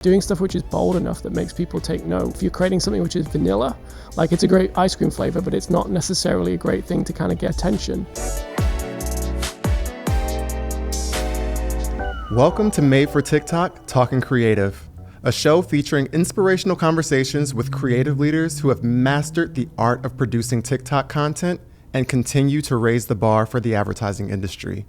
Doing stuff which is bold enough that makes people take note. If you're creating something which is vanilla, like it's a great ice cream flavor, but it's not necessarily a great thing to kind of get attention. Welcome to Made for TikTok, Talking Creative, a show featuring inspirational conversations with creative leaders who have mastered the art of producing TikTok content and continue to raise the bar for the advertising industry.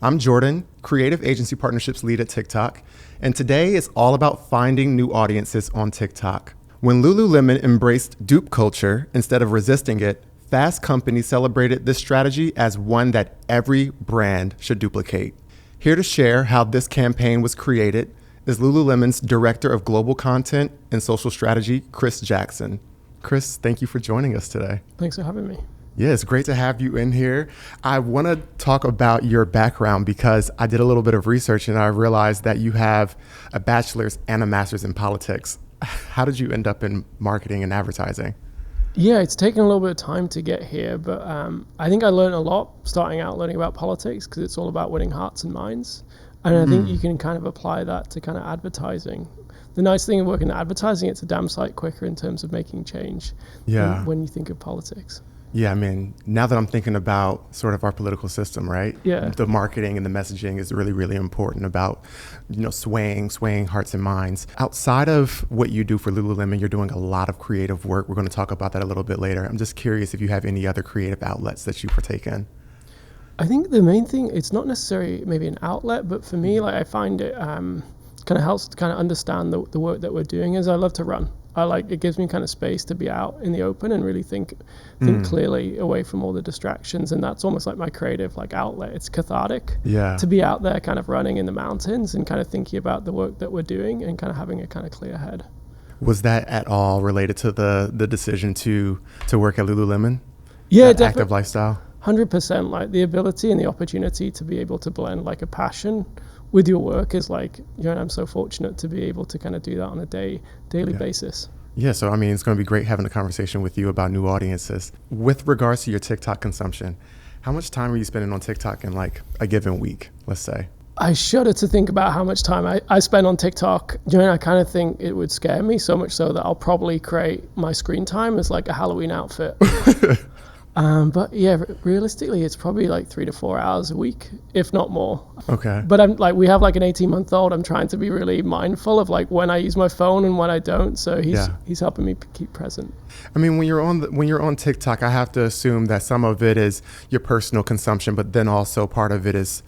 I'm Jordan, Creative Agency Partnerships Lead at TikTok, and today is all about finding new audiences on TikTok. When Lululemon embraced dupe culture instead of resisting it, Fast Company celebrated this strategy as one that every brand should duplicate. Here to share how this campaign was created is Lululemon's Director of Global Content and Social Strategy, Chris Jackson. Chris, thank you for joining us today. Thanks for having me. Yeah, it's great to have you in here. I want to talk about your background because I did a little bit of research and I realized that you have a bachelor's and a master's in politics. How did you end up in marketing and advertising? Yeah, it's taken a little bit of time to get here, but I think I learned a lot starting out learning about politics because it's all about winning hearts and minds. And I think you can kind of apply that to kind of advertising. The nice thing of working in advertising, it's a damn sight quicker in terms of making change than when you think of politics. Yeah, I mean, now that I'm thinking about sort of our political system, right? Yeah. The marketing and the messaging is really, really important about, swaying hearts and minds. Outside of what you do for Lululemon, you're doing a lot of creative work. We're going to talk about that a little bit later. I'm just curious if you have any other creative outlets that you partake in. I think the main thing, it's not necessarily maybe an outlet, but for me, like I find it kind of helps to kind of understand the work that we're doing is I love to run. It gives me kind of space to be out in the open and really think clearly away from all the distractions. And that's almost like my creative outlet. It's cathartic to be out there kind of running in the mountains and kind of thinking about the work that we're doing and kind of having a kind of clear head. Was that at all related to the decision to work at Lululemon? Yeah, that definitely. Active lifestyle? 100%. Like the ability and the opportunity to be able to blend like a passion with your work is I'm so fortunate to be able to kind of do that on a daily basis. Yeah, so I mean, it's going to be great having a conversation with you about new audiences. With regards to your TikTok consumption, how much time are you spending on TikTok in a given week, let's say? I shudder to think about how much time I spend on TikTok. I kind of think it would scare me so much so that I'll probably create my screen time as like a Halloween outfit. But yeah, realistically, it's probably 3 to 4 hours a week, if not more. Okay. But we have an 18-month-old. I'm trying to be really mindful of when I use my phone and when I don't. So he's helping me keep present. I mean, when you're on TikTok, I have to assume that some of it is your personal consumption, but then also part of it is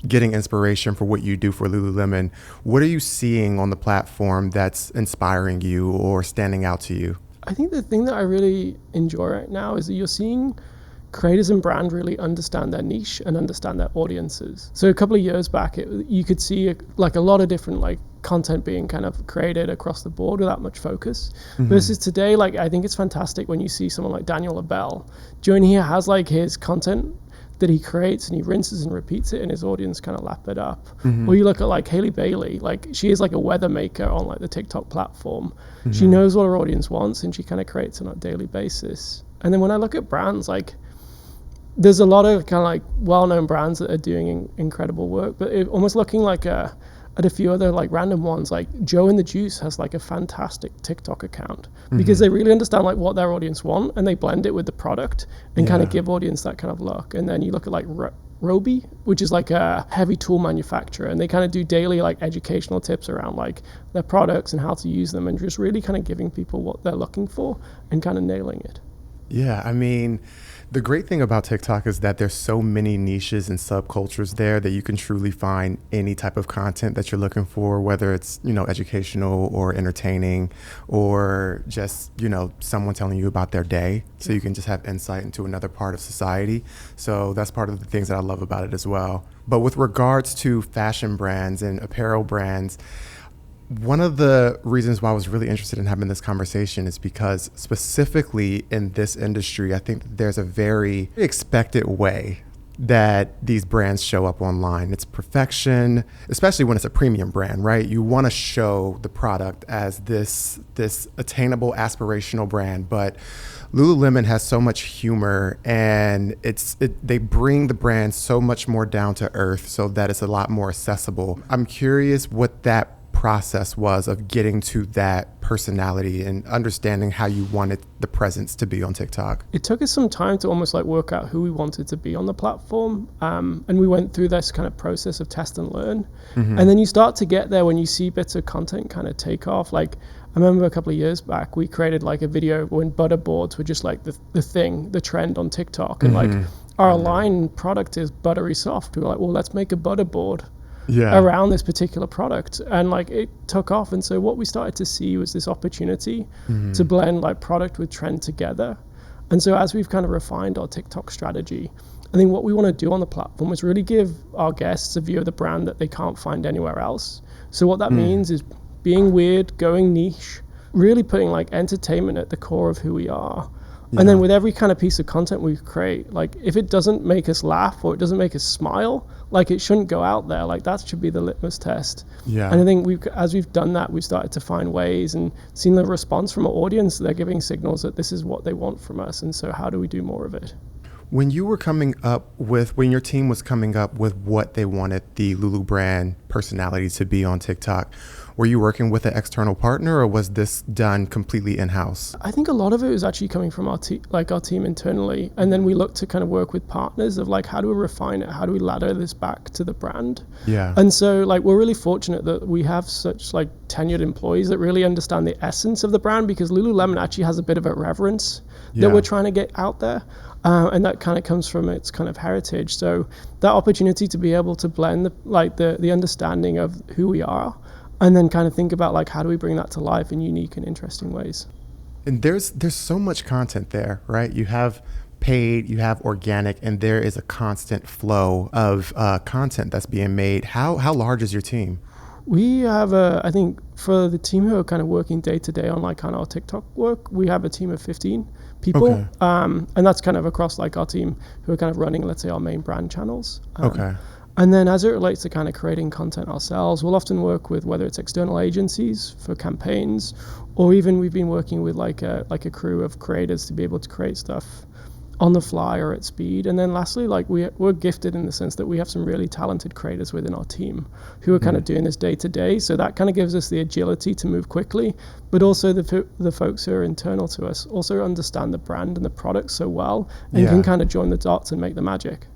getting inspiration for what you do for Lululemon. What are you seeing on the platform that's inspiring you or standing out to you? I think the thing that I really enjoy right now is that you're seeing creators and brand really understand their niche and understand their audiences. So a couple of years back, you could see a lot of different content being kind of created across the board without much focus. Versus today, I think it's fantastic when you see someone like Daniel Abell. Join here has his content that he creates and he rinses and repeats it and his audience kind of lap it up. Or you look at Haley Bailey, she is a weather maker on the TikTok platform. She knows what her audience wants and she kind of creates on a daily basis. And then when I look at brands, there's a lot of kind of well-known brands that are doing incredible work, but almost looking at a few other random ones, Joe and the Juice has a fantastic TikTok account because they really understand what their audience want and they blend it with the product and kind of give audience that kind of look. And then you look at Roby, which is a heavy tool manufacturer, and they kind of do daily educational tips around their products and how to use them and just really kind of giving people what they're looking for and kind of nailing it. Yeah, I mean, the great thing about TikTok is that there's so many niches and subcultures there that you can truly find any type of content that you're looking for, whether it's, educational or entertaining or just, someone telling you about their day. So you can just have insight into another part of society. So that's part of the things that I love about it as well. But with regards to fashion brands and apparel brands, one of the reasons why I was really interested in having this conversation is because specifically in this industry, I think that there's a very expected way that these brands show up online. It's perfection, especially when it's a premium brand, right? You want to show the product as this attainable, aspirational brand, but Lululemon has so much humor and they bring the brand so much more down to earth so that it's a lot more accessible. I'm curious what that process was of getting to that personality and understanding how you wanted the presence to be on TikTok. It took us some time to almost like work out who we wanted to be on the platform. And we went through this kind of process of test and learn. And then you start to get there when you see bits of content kind of take off. Like I remember a couple of years back, we created like a video when butter boards were just like the trend on TikTok. And like our line product is buttery soft. We were like, well, let's make a butter board around this particular product, and like it took off. And so what we started to see was this opportunity to blend like product with trend together. And so as we've kind of refined our TikTok strategy, I think what we want to do on the platform is really give our guests a view of the brand that they can't find anywhere else. So what that means is being weird, going niche, really putting like entertainment at the core of who we are. And then with every kind of piece of content we create, like if it doesn't make us laugh or it doesn't make us smile, like it shouldn't go out there. Like that should be the litmus test. And I think as we've done that, we've started to find ways and seen the response from our audience. They're giving signals that this is what they want from us. And so how do we do more of it? When your team was coming up with what they wanted the Lulu brand personality to be on TikTok, were you working with an external partner, or was this done completely in-house? I think a lot of it was actually coming from our team internally. And then we looked to kind of work with partners of like, how do we refine it? How do we ladder this back to the brand? And so like, we're really fortunate that we have such like tenured employees that really understand the essence of the brand, because Lululemon actually has a bit of a reverence that we're trying to get out there. And that kind of comes from its kind of heritage. So that opportunity to be able to blend the understanding of who we are, and then kind of think about like, how do we bring that to life in unique and interesting ways? And there's so much content there, right? You have paid, you have organic, and there is a constant flow of content that's being made. How large is your team? We have I think for the team who are kind of working day to day on like kind of our TikTok work, we have a team of 15 people. And that's kind of across like our team who are kind of running, let's say, our main brand channels. And then as it relates to kind of creating content ourselves, we'll often work with whether it's external agencies for campaigns, or even we've been working with like a crew of creators to be able to create stuff on the fly or at speed. And then lastly, like we're gifted in the sense that we have some really talented creators within our team who are kind of doing this day to day. So that kind of gives us the agility to move quickly, but also the folks who are internal to us also understand the brand and the product so well and can kind of join the dots and make the magic.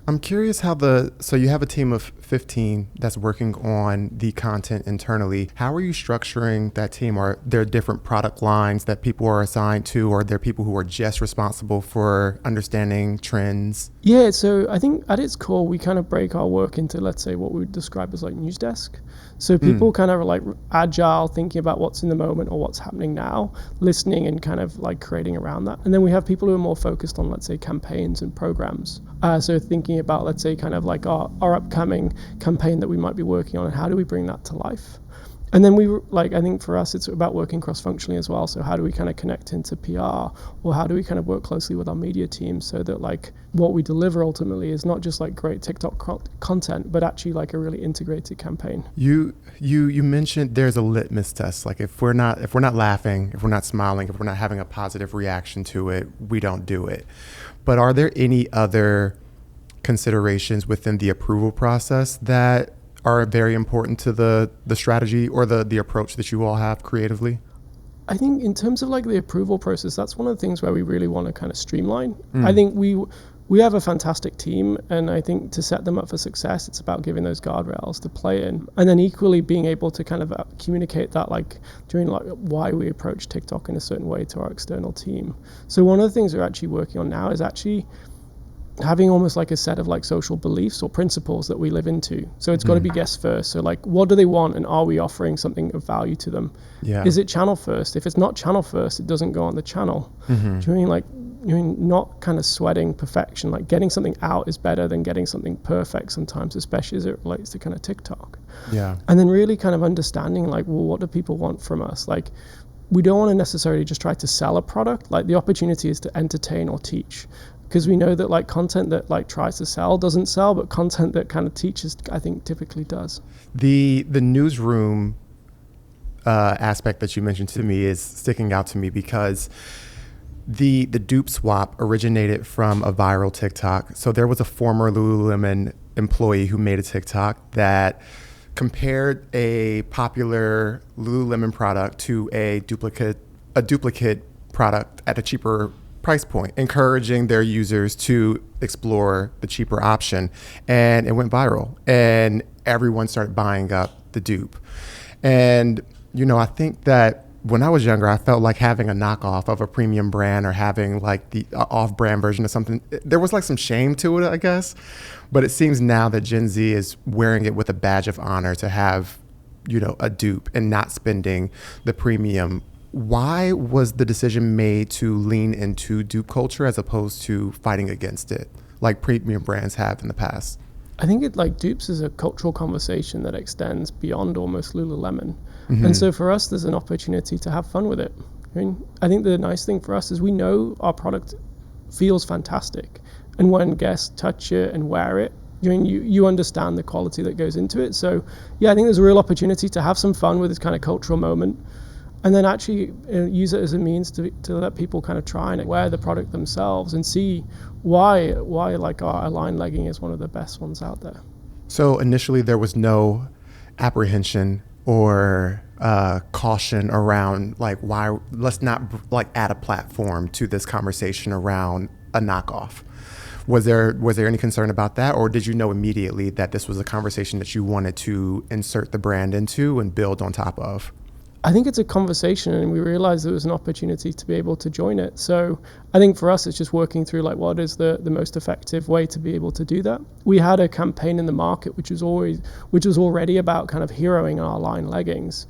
I'm curious so you have a team of 15 that's working on the content internally. How are you structuring that team? Are there different product lines that people are assigned to, or are there people who are just responsible for understanding trends? Yeah, so I think at its core, we kind of break our work into, let's say, what we would describe as like news desk. So people kind of are like agile, thinking about what's in the moment or what's happening now, listening and kind of like creating around that. And then we have people who are more focused on, let's say, campaigns and programs. So thinking about, let's say, kind of like our upcoming campaign that we might be working on and how do we bring that to life. And then I think for us, it's about working cross-functionally as well. So how do we kind of connect into PR, or how do we kind of work closely with our media team so that like what we deliver ultimately is not just like great TikTok content, but actually like a really integrated campaign. You mentioned there's a litmus test. Like if we're not laughing, if we're not smiling, if we're not having a positive reaction to it, we don't do it. But are there any other considerations within the approval process that are very important to the strategy or the approach that you all have creatively? I think in terms of like the approval process, that's one of the things where we really want to kind of streamline. I think we have a fantastic team, and I think to set them up for success, it's about giving those guardrails to play in, and then equally being able to kind of communicate that like during like why we approach TikTok in a certain way to our external team. So one of the things we're actually working on now is actually having almost like a set of like social beliefs or principles that we live into. So it's got to be guest first. So like, what do they want, and are we offering something of value to them? Is it channel first? If it's not channel first, it doesn't go on the channel. Do you mean not kind of sweating perfection? Like getting something out is better than getting something perfect sometimes, especially as it relates to kind of TikTok. And then really kind of understanding like, well, what do people want from us? Like, we don't want to necessarily just try to sell a product. Like the opportunity is to entertain or teach. Because we know that like content that like tries to sell doesn't sell, but content that kind of teaches, I think, typically does. The newsroom aspect that you mentioned to me is sticking out to me because the dupe swap originated from a viral TikTok. So there was a former Lululemon employee who made a TikTok that compared a popular Lululemon product to a duplicate product at a cheaper price point, encouraging their users to explore the cheaper option. And it went viral, and everyone started buying up the dupe. And, I think that when I was younger, I felt like having a knockoff of a premium brand or having like the off-brand version of something, there was like some shame to it, I guess. But it seems now that Gen Z is wearing it with a badge of honor to have, a dupe and not spending the premium. Why was the decision made to lean into dupe culture as opposed to fighting against it like premium brands have in the past? I think dupes is a cultural conversation that extends beyond almost Lululemon. And so for us, there's an opportunity to have fun with it. I think the nice thing for us is we know our product feels fantastic. And when guests touch it and wear it, you understand the quality that goes into it. So yeah, I think there's a real opportunity to have some fun with this kind of cultural moment, and then actually use it as a means to let people kind of try and wear the product themselves and see why like our Align legging is one of the best ones out there. So initially there was no apprehension or caution around like, why let's not like add a platform to this conversation around a knockoff. Was there any concern about that, or did you know immediately that this was a conversation that you wanted to insert the brand into and build on top of? I think it's a conversation, and we realized there was an opportunity to be able to join it. So I think for us, it's just working through like what is the most effective way to be able to do that. We had a campaign in the market which was already about kind of heroing our Align leggings.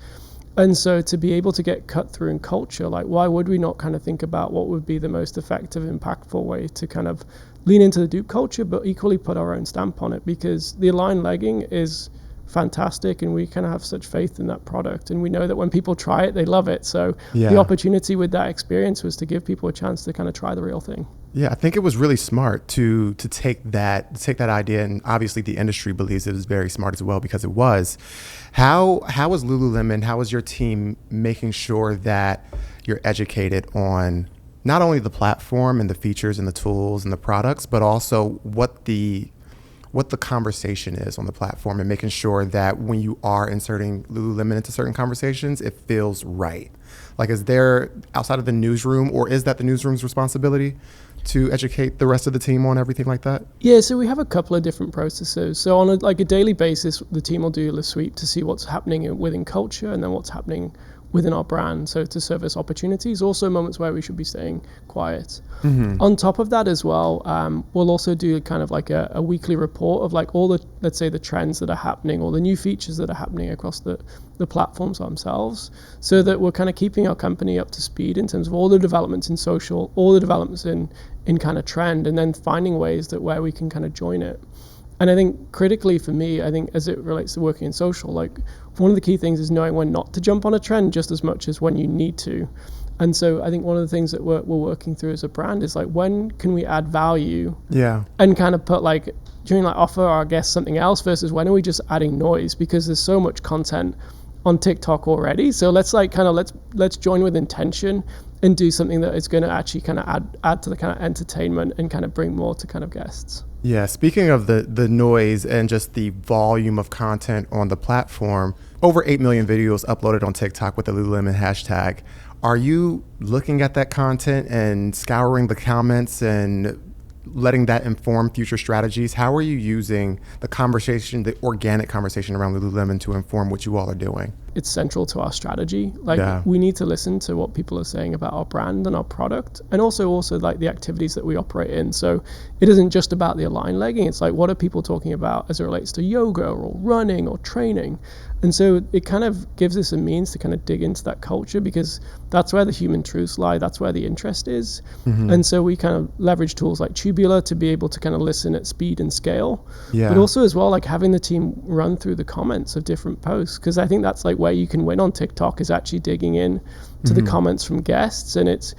And so to be able to get cut through in culture, like why would we not kind of think about what would be the most effective, impactful way to kind of lean into the dupe culture, but equally put our own stamp on it, because the Align legging is fantastic and we kind of have such faith in that product, and we know that when people try it they love it. So the opportunity with that experience was to give people a chance to kind of try the real thing. I think it was really smart to take that idea, and obviously the industry believes it was very smart as well, because it was. How was Lululemon, how was your team making sure that you're educated on not only the platform and the features and the tools and the products, but also what the conversation is on the platform, and making sure that when you are inserting Lululemon into certain conversations, it feels right? Like, is there, outside of the newsroom, or is that the newsroom's responsibility to educate the rest of the team on everything like that? Yeah, so we have a couple of different processes. So on a daily basis, the team will do a sweep to see what's happening within culture and then what's happening within our brand, so to service opportunities, also moments where we should be staying quiet. On top of that as well, we'll also do kind of like a weekly report of like all the, let's say, the trends that are happening or the new features that are happening across the platforms themselves, so that we're kind of keeping our company up to speed in terms of all the developments in social, all the developments in kind of trend, and then finding ways that where we can kind of join it. And I think critically for me, I think as it relates to working in social, like one of the key things is knowing when not to jump on a trend just as much as when you need to. And so I think one of the things that we're working through as a brand is like, when can we add value? And kind of put like, offer our guests something else, versus when are we just adding noise? Because there's so much content on TikTok already. So let's join with intention and do something that is going to actually kind of add to the kind of entertainment and kind of bring more to kind of guests. Yeah, speaking of the noise and just the volume of content on the platform, over 8 million videos uploaded on TikTok with the Lululemon hashtag. Are you looking at that content and scouring the comments and letting that inform future strategies? How are you using the conversation, the organic conversation around Lululemon to inform what you all are doing? It's central to our strategy. We need to listen to what people are saying about our brand and our product, and also like the activities that we operate in. So it isn't just about the Align legging. It's like, what are people talking about as it relates to yoga or running or training? And so it kind of gives us a means to kind of dig into that culture, because that's where the human truths lie. That's where the interest is. And so we kind of leverage tools like Tubular to be able to kind of listen at speed and scale. But also as well, like having the team run through the comments of different posts, because I think that's like where you can win on TikTok, is actually digging in to the comments from guests. And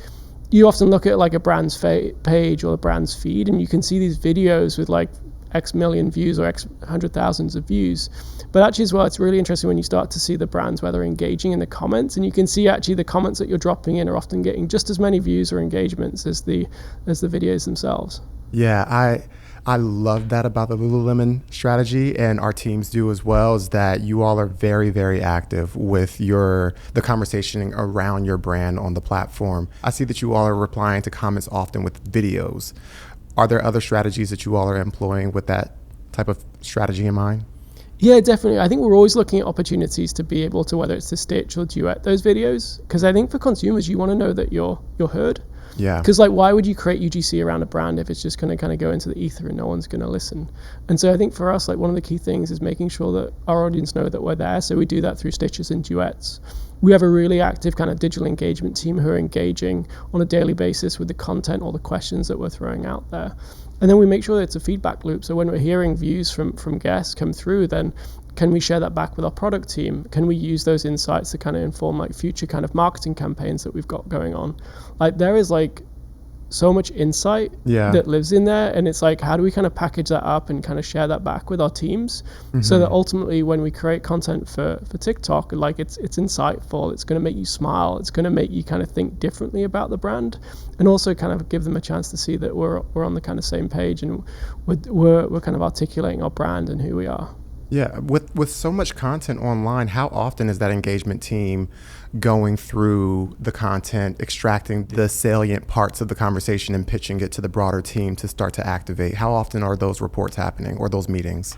you often look at like a brand's page or a brand's feed, and you can see these videos with like X million views or X hundred thousands of views. But actually as well, it's really interesting when you start to see the brands where they're engaging in the comments, and you can see actually the comments that you're dropping in are often getting just as many views or engagements as the videos themselves. Yeah, I love that about the Lululemon strategy, and our teams do as well, is that you all are very, very active with the conversation around your brand on the platform. I see that you all are replying to comments often with videos. Are there other strategies that you all are employing with that type of strategy in mind? Yeah, definitely. I think we're always looking at opportunities to be able to, whether it's to stitch or duet those videos, because I think for consumers, you want to know that you're heard. Yeah. Because like, why would you create UGC around a brand if it's just going to kind of go into the ether and no one's going to listen? And so I think for us, like one of the key things is making sure that our audience know that we're there. So we do that through stitches and duets. We have a really active kind of digital engagement team who are engaging on a daily basis with the content or the questions that we're throwing out there. And then we make sure that it's a feedback loop. So when we're hearing views from guests come through, then can we share that back with our product team? Can we use those insights to kind of inform like future kind of marketing campaigns that we've got going on? Like there is like so much insight that lives in there, and it's like, how do we kind of package that up and kind of share that back with our teams so that ultimately when we create content for TikTok, like it's insightful, it's going to make you smile, it's going to make you kind of think differently about the brand, and also kind of give them a chance to see that we're on the kind of same page, and we're kind of articulating our brand and who we are. Yeah, with so much content online, how often is that engagement team going through the content, extracting the salient parts of the conversation and pitching it to the broader team to start to activate? How often are those reports happening or those meetings?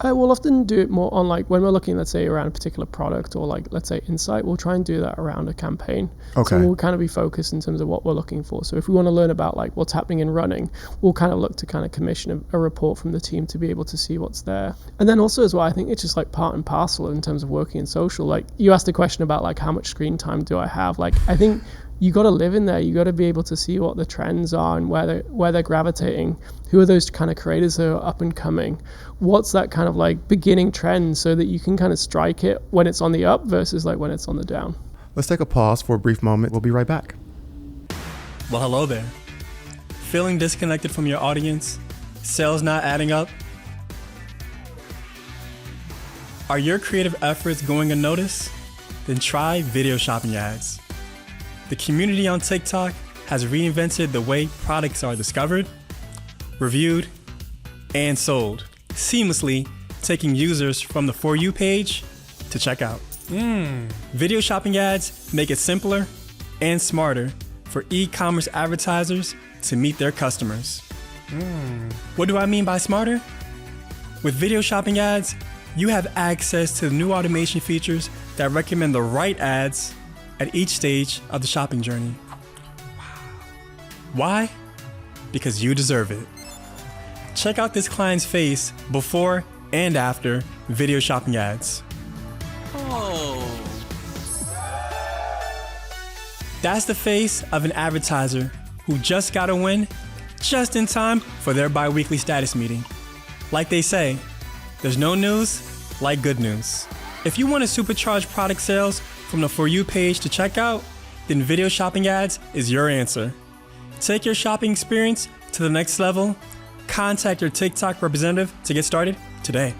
I will often do it more on like when we're looking, let's say, around a particular product or like, let's say, insight, we'll try and do that around a campaign. Okay. So we'll kind of be focused in terms of what we're looking for. So if we want to learn about like what's happening in running, we'll kind of look to kind of commission a report from the team to be able to see what's there. And then also as well, I think it's just like part and parcel in terms of working in social. Like you asked a question about like how much screen time do I have? Like I think you got to live in there. You got to be able to see what the trends are and where they're gravitating. Who are those kind of creators that are up and coming? What's that kind of like beginning trend so that you can kind of strike it when it's on the up versus like when it's on the down. Let's take a pause for a brief moment. We'll be right back. Well, hello there. Feeling disconnected from your audience? Sales not adding up? Are your creative efforts going unnoticed? Then try video shopping ads. The community on TikTok has reinvented the way products are discovered, reviewed, and sold, seamlessly taking users from the For You page to checkout. Video shopping ads make it simpler and smarter for e-commerce advertisers to meet their customers. What do I mean by smarter? With video shopping ads, you have access to the new automation features that recommend the right ads at each stage of the shopping journey. Why? Because you deserve it. Check out this client's face before and after video shopping ads. Oh. That's the face of an advertiser who just got a win just in time for their bi-weekly status meeting. Like they say, there's no news like good news. If you want to supercharge product sales from the For You page to checkout, then video shopping ads is your answer. Take your shopping experience to the next level. Contact your TikTok representative to get started today.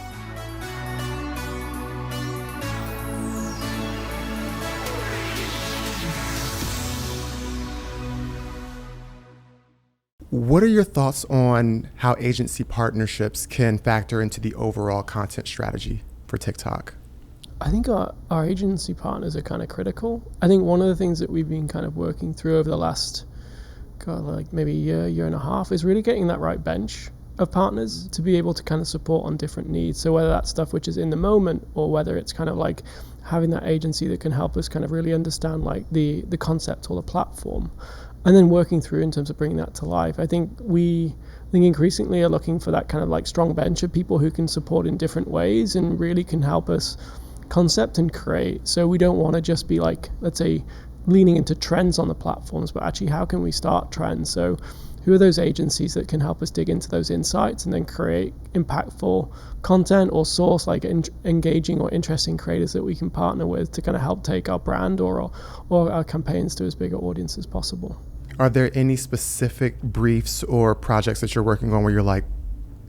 What are your thoughts on how agency partnerships can factor into the overall content strategy for TikTok? I think our agency partners are kind of critical. I think one of the things that we've been kind of working through over the last, like maybe year and a half is really getting that right bench of partners to be able to kind of support on different needs. So whether that's stuff which is in the moment or whether it's kind of like having that agency that can help us kind of really understand like the concept or the platform, and then working through in terms of bringing that to life. I think increasingly are looking for that kind of like strong bench of people who can support in different ways and really can help us concept and create. So we don't want to just be like, let's say, leaning into trends on the platforms, but actually how can we start trends? So who are those agencies that can help us dig into those insights and then create impactful content or source like engaging or interesting creators that we can partner with to kind of help take our brand or our campaigns to as big an audience as possible. Are there any specific briefs or projects that you're working on where you're like,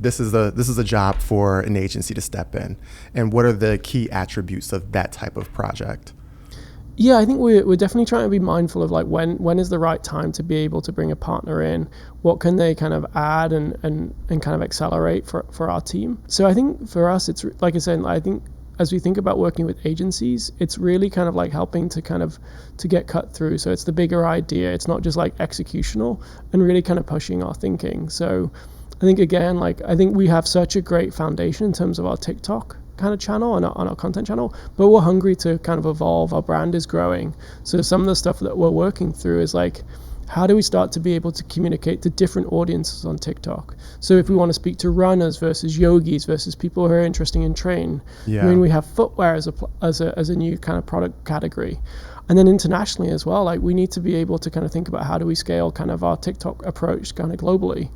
this is a job for an agency to step in? And what are the key attributes of that type of project? Yeah, I think we're definitely trying to be mindful of like when is the right time to be able to bring a partner in, what can they kind of add and kind of accelerate for our team. So I think for us, it's like I said, I think as we think about working with agencies, it's really kind of like helping to kind of to get cut through. So it's the bigger idea. It's not just like executional and really kind of pushing our thinking. So I think again, like I think we have such a great foundation in terms of our TikTok kind of channel and on our content channel, but we're hungry to kind of evolve. Our brand is growing. So some of the stuff that we're working through is like, how do we start to be able to communicate to different audiences on TikTok? So if we want to speak to runners versus yogis versus people who are interested in train, I mean, we have footwear as a new kind of product category. And then internationally as well, like we need to be able to kind of think about how do we scale kind of our TikTok approach kind of globally.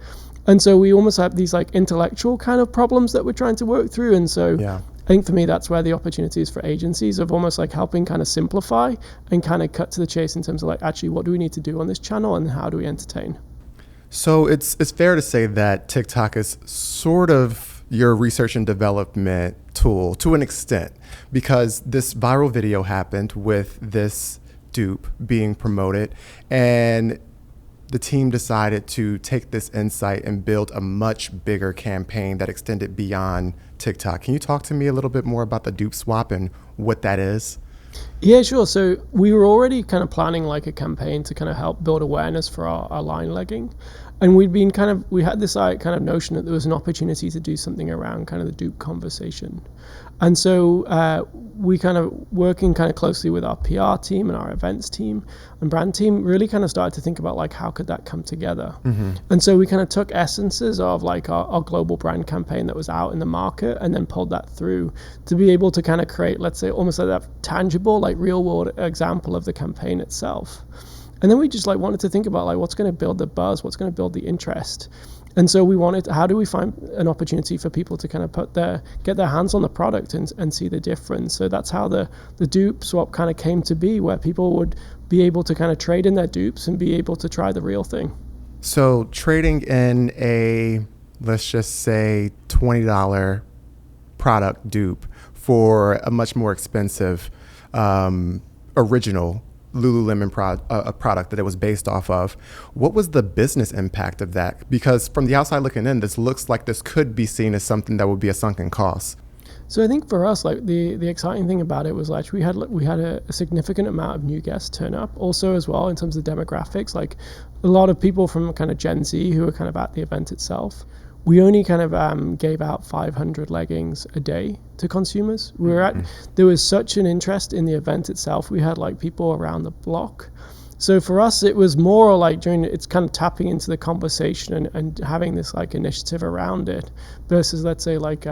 And so we almost have these like intellectual kind of problems that we're trying to work through. And so I think for me, that's where the opportunity is for agencies of almost like helping kind of simplify and kind of cut to the chase in terms of like, actually, what do we need to do on this channel and how do we entertain? So it's fair to say that TikTok is sort of your research and development tool to an extent, because this viral video happened with this dupe being promoted, and the team decided to take this insight and build a much bigger campaign that extended beyond TikTok. Can you talk to me a little bit more about the dupe swap and what that is? Yeah, sure. So we were already kind of planning like a campaign to kind of help build awareness for our line legging. And we had this kind of notion that there was an opportunity to do something around kind of the dupe conversation. And so we kind of working kind of closely with our PR team and our events team and brand team really kind of started to think about like, how could that come together? Mm-hmm. And so we kind of took essences of like our global brand campaign that was out in the market and then pulled that through to be able to kind of create, let's say, almost like that tangible, like real world example of the campaign itself. And then we just like wanted to think about like what's going to build the buzz, what's going to build the interest. And so we wanted, how do we find an opportunity for people to kind of get their hands on the product and see the difference? So that's how the dupe swap kind of came to be, where people would be able to kind of trade in their dupes and be able to try the real thing. So trading in a, let's just say $20 product dupe for a much more expensive original Lululemon product that it was based off of. What was the business impact of that? Because from the outside looking in, this looks like this could be seen as something that would be a sunken cost. So I think for us, like the exciting thing about it was like we had a significant amount of new guests turn up. Also as well in terms of demographics, like a lot of people from kind of Gen Z who were kind of at the event itself. We only kind of gave out 500 leggings a day to consumers. There was such an interest in the event itself. We had like people around the block. So for us, it was more like it's kind of tapping into the conversation and having this like initiative around it versus let's say like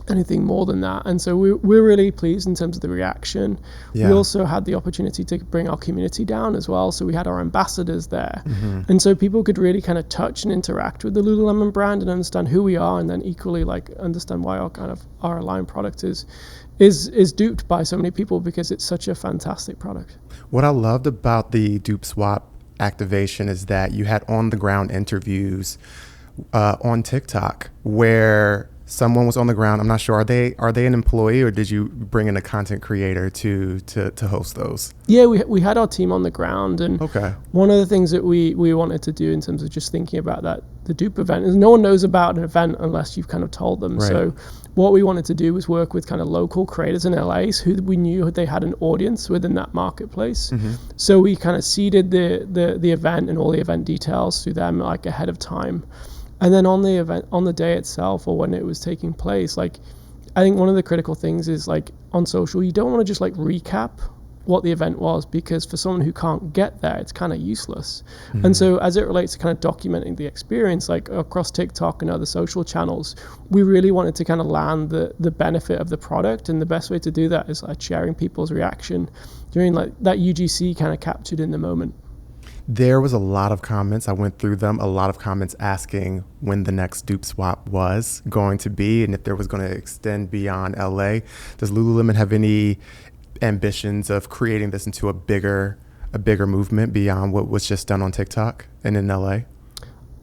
anything more than that. And so we're really pleased in terms of the reaction. Yeah. We also had the opportunity to bring our community down as well. So we had our ambassadors there. Mm-hmm. And so people could really kind of touch and interact with the Lululemon brand and understand who we are, and then equally like understand why our line product is duped by so many people, because it's such a fantastic product. What I loved about the dupe swap activation is that you had on the ground interviews on TikTok where someone was on the ground. I'm not sure. Are they an employee, or did you bring in a content creator to host those? Yeah, we had our team on the ground, and one of the things that we wanted to do in terms of just thinking about the dupe event is no one knows about an event unless you've kind of told them. Right. So what we wanted to do was work with kind of local creators in LA who we knew they had an audience within that marketplace. Mm-hmm. So we kind of seeded the event and all the event details through them like ahead of time. And then on the event, on the day itself, or when it was taking place, like I think one of the critical things is like on social, you don't want to just like recap what the event was, because for someone who can't get there, it's kind of useless. Mm-hmm. And so as it relates to kind of documenting the experience, like across TikTok and other social channels, we really wanted to kind of land the benefit of the product. And the best way to do that is like sharing people's reaction during like that UGC kind of captured in the moment. There was a lot of comments. I went through them. A lot of comments asking when the next dupe swap was going to be and if there was going to extend beyond LA. Does Lululemon have any ambitions of creating this into a bigger movement beyond what was just done on TikTok and in LA?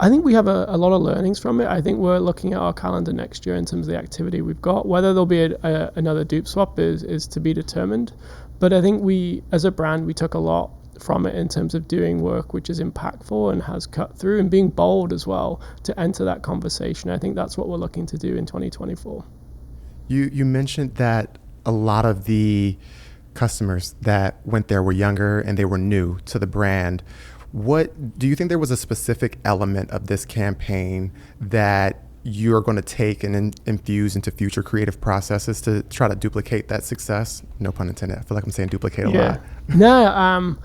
I think we have a lot of learnings from it. I think we're looking at our calendar next year in terms of the activity we've got. Whether there'll be another dupe swap is to be determined. But I think we, as a brand, we took a lot from it in terms of doing work which is impactful and has cut through, and being bold as well to enter that conversation. I think that's what we're looking to do in 2024. You mentioned that a lot of the customers that went there were younger and they were new to the brand. What do you think there was a specific element of this campaign that you're going to take and infuse into future creative processes to try to duplicate that success? No pun intended. I feel like I'm saying duplicate a lot. No,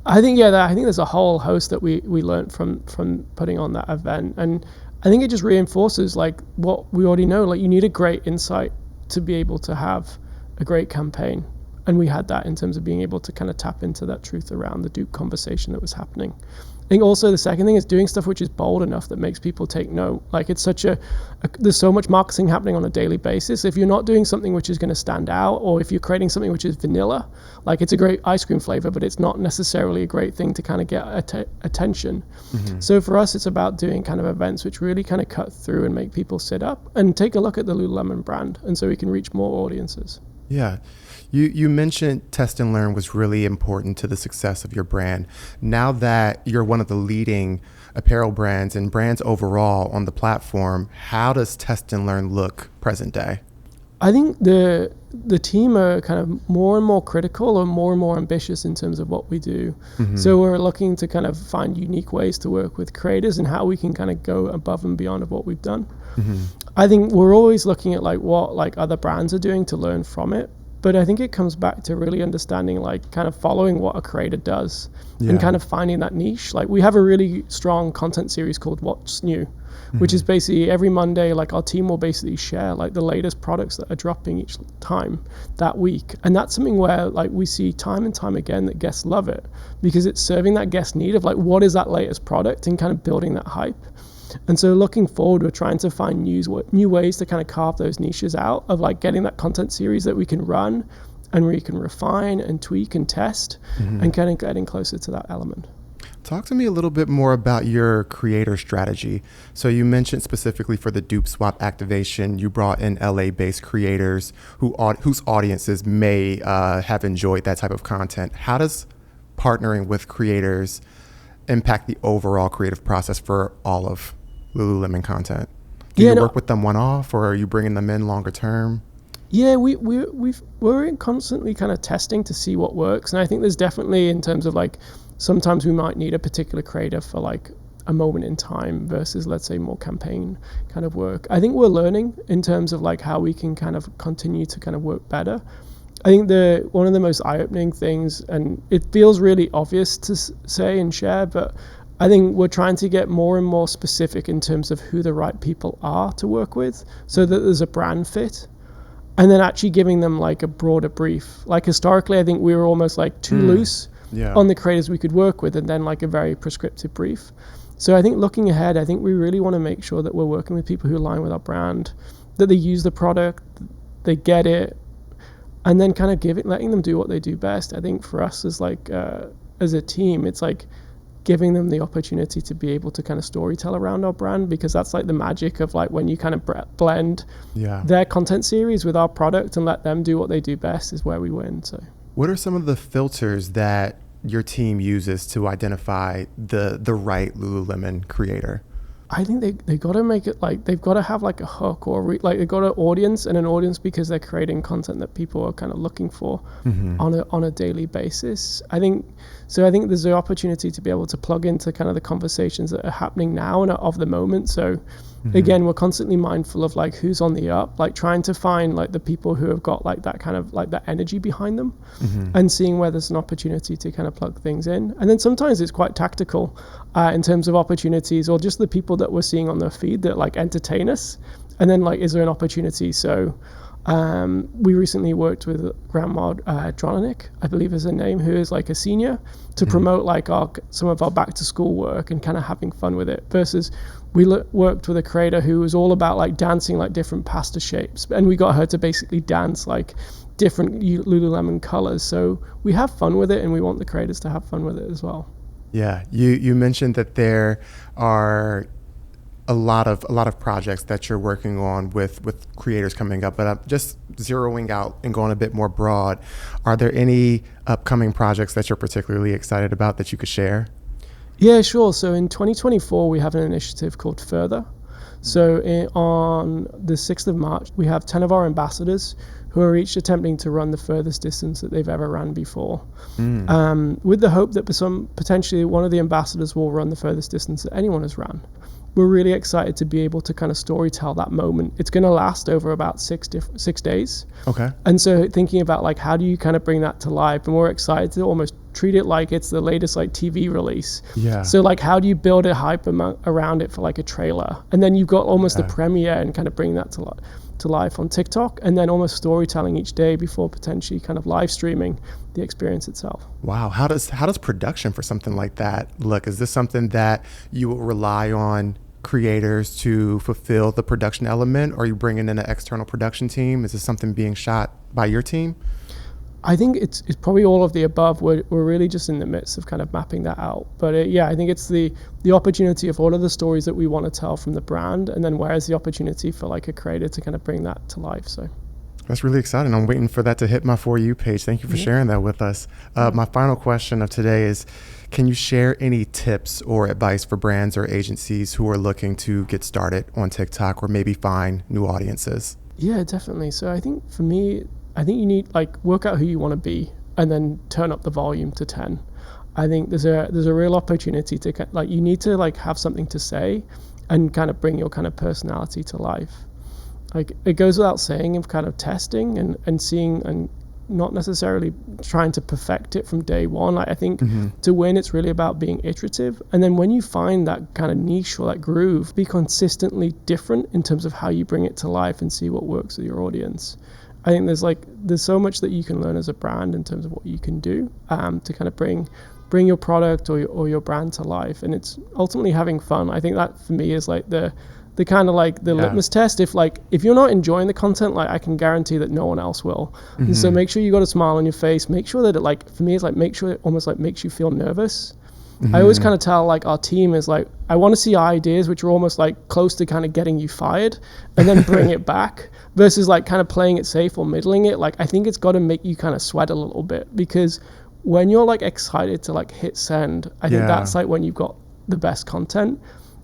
I think I think there's a whole host that we learned from putting on that event, and I think it just reinforces like what we already know. Like, you need a great insight to be able to have a great campaign. And we had that in terms of being able to kind of tap into that truth around the dupe conversation that was happening. I think also the second thing is doing stuff which is bold enough that makes people take note. Like, it's such there's so much marketing happening on a daily basis. If you're not doing something which is going to stand out, or if you're creating something which is vanilla, like it's a great ice cream flavor, but it's not necessarily a great thing to kind of get attention. Mm-hmm. So for us, it's about doing kind of events which really kind of cut through and make people sit up and take a look at the Lululemon brand, and so we can reach more audiences. Yeah. You mentioned test and learn was really important to the success of your brand. Now that you're one of the leading apparel brands and brands overall on the platform, how does test and learn look present day? I think the team are kind of more and more critical and more ambitious in terms of what we do. Mm-hmm. So we're looking to kind of find unique ways to work with creators and how we can kind of go above and beyond of what we've done. Mm-hmm. I think we're always looking at like what like other brands are doing to learn from it. But I think it comes back to really understanding, like, kind of following what a creator does and kind of finding that niche. Like, we have a really strong content series called What's New, which is basically every Monday, like, our team will basically share, like, the latest products that are dropping each time that week. And that's something where, like, we see time and time again that guests love it because it's serving that guest need of, like, what is that latest product and kind of building that hype. And so looking forward, we're trying to find new ways to kind of carve those niches out of like getting that content series that we can run and where you can refine and tweak and test and kind of getting closer to that element. Talk to me a little bit more about your creator strategy. So you mentioned specifically for the dupe swap activation, you brought in LA-based creators whose audiences may have enjoyed that type of content. How does partnering with creators impact the overall creative process for all of Lululemon content? Do you work with them one-off, or are you bringing them in longer term? Yeah, we're constantly kind of testing to see what works, and I think there's definitely, in terms of like, sometimes we might need a particular creator for like a moment in time versus, let's say, more campaign kind of work. I think we're learning in terms of like how we can kind of continue to kind of work better. I think one of the most eye-opening things, and it feels really obvious to say and share, but I think we're trying to get more and more specific in terms of who the right people are to work with so that there's a brand fit, and then actually giving them like a broader brief. Like historically, I think we were almost like too loose on the creators we could work with, and then like a very prescriptive brief. So I think looking ahead, I think we really want to make sure that we're working with people who align with our brand, that they use the product, they get it, and then kind of letting them do what they do best. I think for us as like as a team, it's like giving them the opportunity to be able to kind of storytell around our brand, because that's like the magic of like when you kind of blend their content series with our product and let them do what they do best is where we win. So what are some of the filters that your team uses to identify the right Lululemon creator? I think they got to make it like they've got to have like a hook or like they've got an audience because they're creating content that people are kind of looking for on a daily basis. I think there's the opportunity to be able to plug into kind of the conversations that are happening now and are of the moment. So again, we're constantly mindful of like who's on the up, like trying to find like the people who have got like that kind of like that energy behind them and seeing where there's an opportunity to kind of plug things in. And then sometimes it's quite tactical in terms of opportunities or just the people that we're seeing on the feed that like entertain us. And then like, is there an opportunity? So we recently worked with Grandma Dronick, I believe is her name, who is like a senior, to promote like some of our back to school work and kind of having fun with it, versus we worked with a creator who was all about like dancing like different pasta shapes, and we got her to basically dance like different Lululemon colors. So we have fun with it, and we want the creators to have fun with it as well. Yeah, you mentioned that there are a lot of projects that you're working on with creators coming up, but I'm just zeroing out and going a bit more broad. Are there any upcoming projects that you're particularly excited about that you could share? Yeah, sure. So in 2024, we have an initiative called Further. So on the 6th of March, we have 10 of our ambassadors who are each attempting to run the furthest distance that they've ever ran before, with the hope that potentially one of the ambassadors will run the furthest distance that anyone has run. We're really excited to be able to kind of storytell that moment. It's going to last over about 6 days. Okay. And so thinking about like, how do you kind of bring that to life? And we're excited to almost treat it like it's the latest like TV release. Yeah. So like, how do you build a hype around it for like a trailer? And then you've got almost the premiere and kind of bring that to life on TikTok, and then almost storytelling each day before potentially kind of live streaming the experience itself. Wow. How does production for something like that look? Is this something that you will rely on creators to fulfill the production element, or are you bringing in an external production team? Is this something being shot by your team? I think it's probably all of the above. We're really just in the midst of kind of mapping that out. But I think it's the opportunity of all of the stories that we want to tell from the brand, and then where is the opportunity for like a creator to kind of bring that to life. So that's really exciting. I'm waiting for that to hit my For You page. Thank you for sharing that with us. My final question of today is, can you share any tips or advice for brands or agencies who are looking to get started on TikTok or maybe find new audiences? Yeah, definitely. So I think for me, you need like work out who you want to be and then turn up the volume to 10. I think there's a real opportunity to like, you need to like have something to say and kind of bring your kind of personality to life. Like it goes without saying of kind of testing and seeing and not necessarily trying to perfect it from day one. Like I think to win, it's really about being iterative. And then when you find that kind of niche or that groove, be consistently different in terms of how you bring it to life and see what works with your audience. I think there's so much that you can learn as a brand in terms of what you can do to kind of bring your product or your brand to life. And it's ultimately having fun. I think that for me is like the kind of like the litmus test. If you're not enjoying the content, like I can guarantee that no one else will. And so make sure you got a smile on your face. Make sure that it like, for me, it's like, make sure it almost like makes you feel nervous. I always kind of tell like our team is like, I want to see ideas which are almost like close to kind of getting you fired and then bring it back versus like kind of playing it safe or middling it. Like, I think it's got to make you kind of sweat a little bit, because when you're like excited to like hit send, I think that's like when you've got the best content.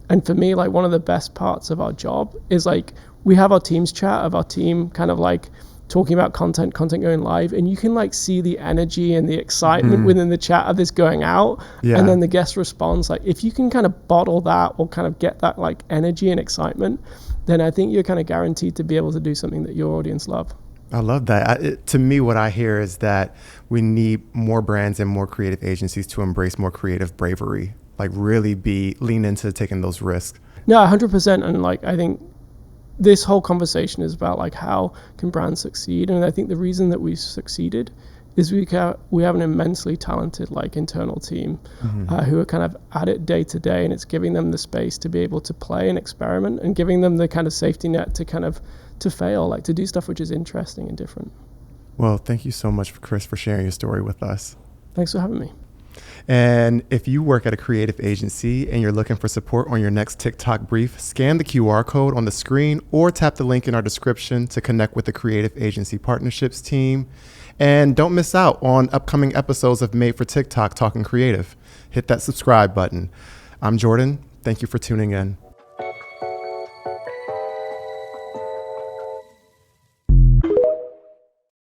And for me, like one of the best parts of our job is like, we have our teams chat of our team kind of like talking about content going live, and you can like see the energy and the excitement within the chat of this going out, and then the guest response. Like if you can kind of bottle that or kind of get that like energy and excitement, then I think you're kind of guaranteed to be able to do something that your audience love. I love that. To me, what I hear is that we need more brands and more creative agencies to embrace more creative bravery, like really lean into taking those risks. No, 100%. And like, I think this whole conversation is about like, how can brands succeed? And I think the reason that we've succeeded is we have an immensely talented like internal team who are kind of at it day to day, and it's giving them the space to be able to play and experiment and giving them the kind of safety net to kind of to fail, like to do stuff which is interesting and different. Well, thank you so much, Chris, for sharing your story with us. Thanks for having me. And if you work at a creative agency and you're looking for support on your next TikTok brief, scan the QR code on the screen or tap the link in our description to connect with the Creative Agency Partnerships team. And don't miss out on upcoming episodes of Made for TikTok Talking Creative. Hit that subscribe button. I'm Jordan. Thank you for tuning in.